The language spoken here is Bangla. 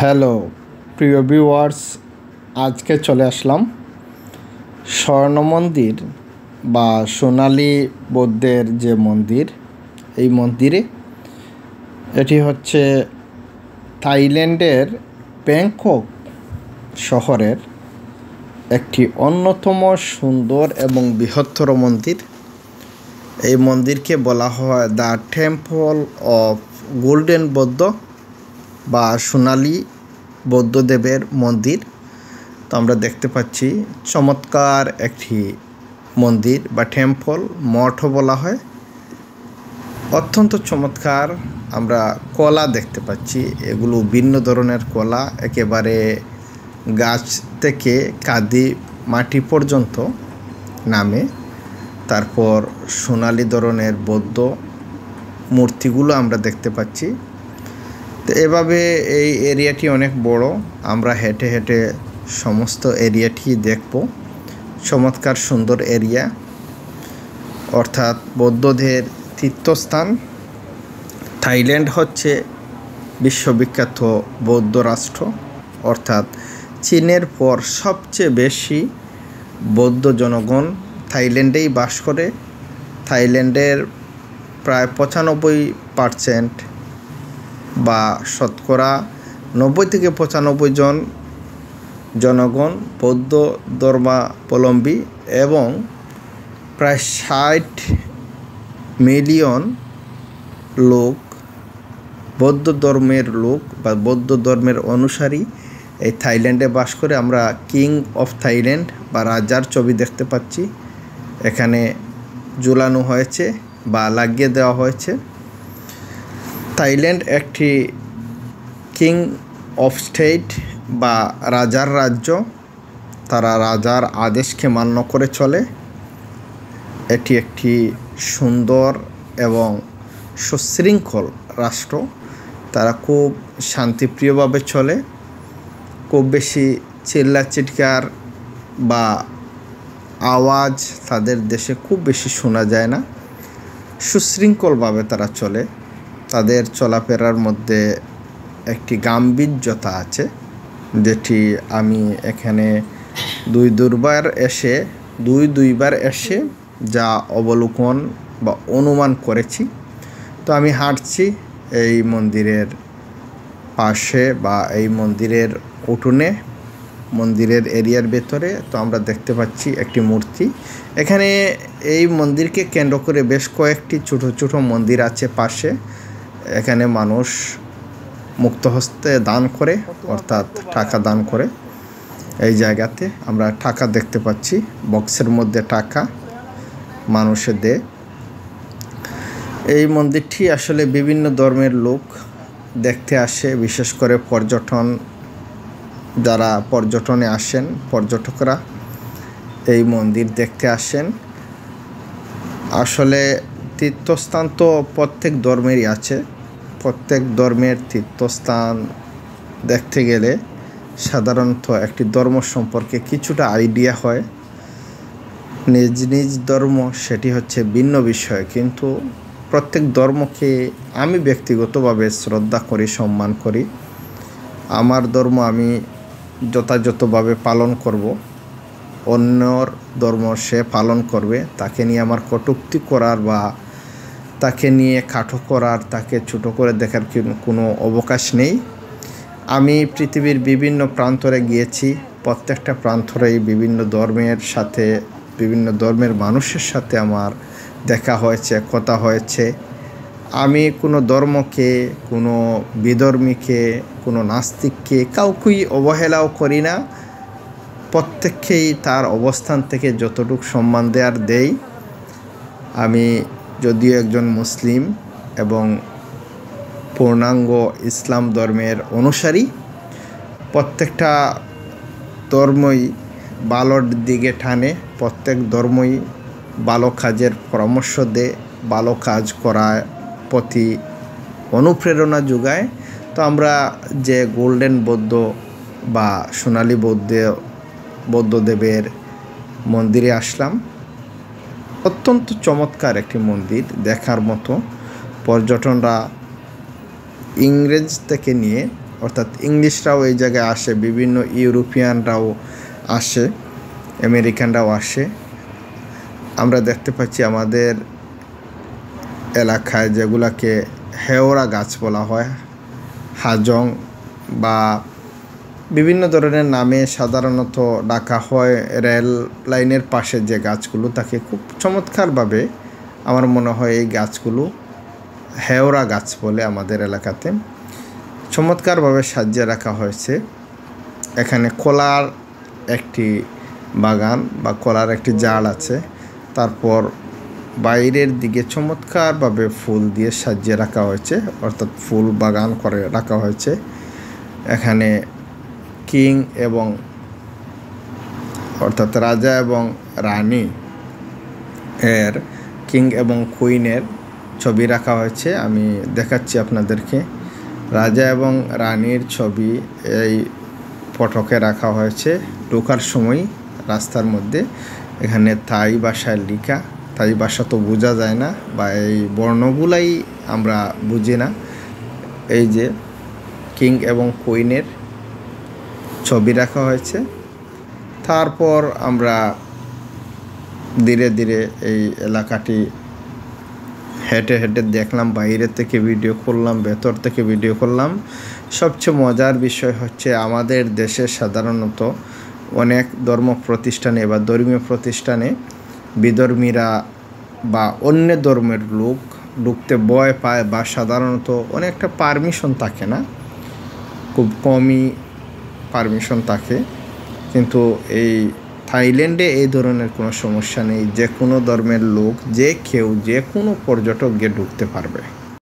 হ্যালো প্রিয় ভিউয়ার্স, আজকে চলে আসলাম স্বর্ণ মন্দির বা সোনালী বৌদ্ধের যে মন্দির, এই মন্দিরে এটি হচ্ছে থাইল্যান্ডের ব্যাংকক শহরের একটি অন্যতম সুন্দর এবং বৃহত্তর মন্দির। এই মন্দিরকে বলা হয় দ্য টেম্পল অফ গোল্ডেন বৌদ্ধ বা সোনালী বৌদ্ধদেবের মন্দির। তো আমরা দেখতে পাচ্ছি চমৎকার একটি মন্দির বা টেম্পল, মঠও বলা হয়। অত্যন্ত চমৎকার। আমরা কলা দেখতে পাচ্ছি, এগুলো ভিন্ন ধরনের কলা, একেবারে গাছ থেকে কাদি মাটি পর্যন্ত নামে। তারপর সোনালী ধরনের বৌদ্ধ মূর্তিগুলো আমরা দেখতে পাচ্ছি। তো এভাবে এই এরিয়াটি অনেক বড়, আমরা হেঁটে হেঁটে সমস্ত এরিয়াটি দেখব। চমৎকার সুন্দর এরিয়া, অর্থাৎ বৌদ্ধদের তীর্থস্থান। থাইল্যান্ড হচ্ছে বিশ্ববিখ্যাত বৌদ্ধ রাষ্ট্র, অর্থাৎ চীনের পর সবচেয়ে বেশি বৌদ্ধ জনগণ থাইল্যান্ডেই বাস করে। থাইল্যান্ডের প্রায় 95% বা শতকরা 90 থেকে 95 জন জনগণ বৌদ্ধ ধর্মাবলম্বী এবং প্রায় 60 মিলিয়ন লোক বৌদ্ধ ধর্মের লোক বা বৌদ্ধ ধর্মের অনুসারী এই থাইল্যান্ডে বাস করে। আমরা কিং অফ থাইল্যান্ড বা রাজার ছবি দেখতে পাচ্ছি, এখানে ঝুলানো হয়েছে বা লাগিয়ে দেওয়া হয়েছে। থাইল্যান্ড একটি কিং অফ স্টেট বা রাজার রাজ্য, তারা রাজার আদেশকে মান্য করে চলে। এটি একটি সুন্দর এবং সুশৃঙ্খল রাষ্ট্র, তারা খুব শান্তিপ্রিয়ভাবে চলে। খুব বেশি চিল্লা চিৎকার বা আওয়াজ তাদের দেশে খুব বেশি শোনা যায় না, সুশৃঙ্খলভাবে তারা চলে। তাদের চলাফেরার মধ্যে একটি গাম্ভীর্যতা আছে, যেটি আমি এখানে দুইবার এসে যা অবলোকন বা অনুমান করেছি। তো আমি হাঁটছি এই মন্দিরের পাশে বা এই মন্দিরের উঠোনে, মন্দিরের এরিয়ার ভেতরে। তো আমরা দেখতে পাচ্ছি একটি মূর্তি। এখানে এই মন্দিরকে কেন্দ্র করে বেশ কয়েকটি ছোট ছোট মন্দির আছে পাশে। এখানে মানুষ মুক্ত হস্তে দান করে, অর্থাৎ টাকা দান করে। এই জায়গাতে আমরা টাকা দেখতে পাচ্ছি, বক্সের মধ্যে টাকা মানুষে দেয়। এই মন্দিরটি আসলে বিভিন্ন ধর্মের লোক দেখতে আসে, বিশেষ করে যারা পর্যটনে আসেন, পর্যটকরা এই মন্দির দেখতে আসেন। আসলে তীর্থস্থান তো প্রত্যেক ধর্মেরই আছে। প্রত্যেক ধর্মের তীর্থস্থান দেখতে গেলে সাধারণত একটি ধর্ম সম্পর্কে কিছুটা আইডিয়া হয়। নিজ নিজ ধর্ম সেটি হচ্ছে ভিন্ন বিষয়, কিন্তু প্রত্যেক ধর্মকে আমি ব্যক্তিগতভাবে শ্রদ্ধা করি, সম্মান করি। আমার ধর্ম আমি যথাযথভাবে পালন করব, অন্যর ধর্ম সে পালন করবে। তাকে নিয়ে আমার কটূক্তি করার বা তাকে নিয়ে খাটো করার, তাকে ছোট করে দেখার কোনো অবকাশ নেই। আমি পৃথিবীর বিভিন্ন প্রান্তরে গিয়েছি, প্রত্যেকটা প্রান্তরেই বিভিন্ন ধর্মের সাথে, বিভিন্ন ধর্মের মানুষের সাথে আমার দেখা হয়েছে, কথা হয়েছে। আমি কোনো ধর্মকে, কোনো বিধর্মীকে, কোনো নাস্তিককে কাউকেই অবহেলাও করি না। প্রত্যেককেই তার অবস্থান থেকে যতটুকু সম্মান দেওয়ার দেই। আমি যদিও একজন মুসলিম এবং পূর্ণাঙ্গ ইসলাম ধর্মের অনুসারী, প্রত্যেকটা ধর্মই ভালোর দিকে টানে, প্রত্যেক ধর্মই ভালো কাজের পরামর্শ দেয়, ভালো কাজ করার প্রতি অনুপ্রেরণা যোগায়। তো আমরা যে গোল্ডেন বৌদ্ধ বা সোনালী বৌদ্ধদেবের মন্দিরে আসলাম। অত্যন্ত চমৎকার একটি মন্দির, দেখার মতো। পর্যটনরা ইংরেজ থেকে নিয়ে অর্থাৎ ইংলিশরাও এই জায়গায় আসে, বিভিন্ন ইউরোপিয়ানরাও আসে, আমেরিকানরাও আসে। আমরা দেখতে পাচ্ছি আমাদের এলাকায় যেগুলাকে হেওড়া গাছ বলা হয়, হাজং বা বিভিন্ন ধরনের নামে সাধারণত ডাকা হয়, রেল লাইনের পাশে যে গাছগুলো তাকে খুব চমৎকারভাবে আমার মনে হয় এই গাছগুলো হেওড়া গাছ বলে আমাদের এলাকাতে চমৎকারভাবে সাজিয়ে রাখা হয়েছে। এখানে কলার একটি বাগান বা কলার একটি জাল আছে, তারপর বাইরের দিকে চমৎকারভাবে ফুল দিয়ে সাজিয়ে রাখা হয়েছে, অর্থাৎ ফুল বাগান করে রাখা হয়েছে। এখানে কিং এবং অর্থাৎ রাজা এবং রানী এর কিং এবং কুইনের ছবি রাখা হয়েছে। আমি দেখাচ্ছি আপনাদেরকে। রাজা এবং রানীর ছবি এই ফটকে রাখা হয়েছে ঢোকার সময় রাস্তার মধ্যে। এখানে থাই ভাষায় লেখা, থাই ভাষা তো বোঝা যায় না বা এই বর্ণগুলাই আমরা বুঝি না। এই যে কিং এবং কুইনের ছবি রাখা হয়েছে। তারপর আমরা ধীরে ধীরে এই এলাকাটি হেঁটে হেঁটে দেখলাম, বাইরে থেকে ভিডিও করলাম, ভেতর থেকে ভিডিও করলাম। সবচেয়ে মজার বিষয় হচ্ছে আমাদের দেশে সাধারণত অনেক ধর্ম প্রতিষ্ঠানে বা ধর্মীয় প্রতিষ্ঠানে বিধর্মীরা বা অন্য ধর্মের লোক ঢুকতে ভয় পায় বা সাধারণত অনেকটা পারমিশন থাকে না, খুব কমই পারমিশন থাকে। কিন্তু এই থাইল্যান্ডে এই ধরনের কোনো সমস্যা নেই, যে কোনো ধর্মের লোক যে কেউ যে কোনো পর্যটক গিয়ে ঢুকতে পারবে।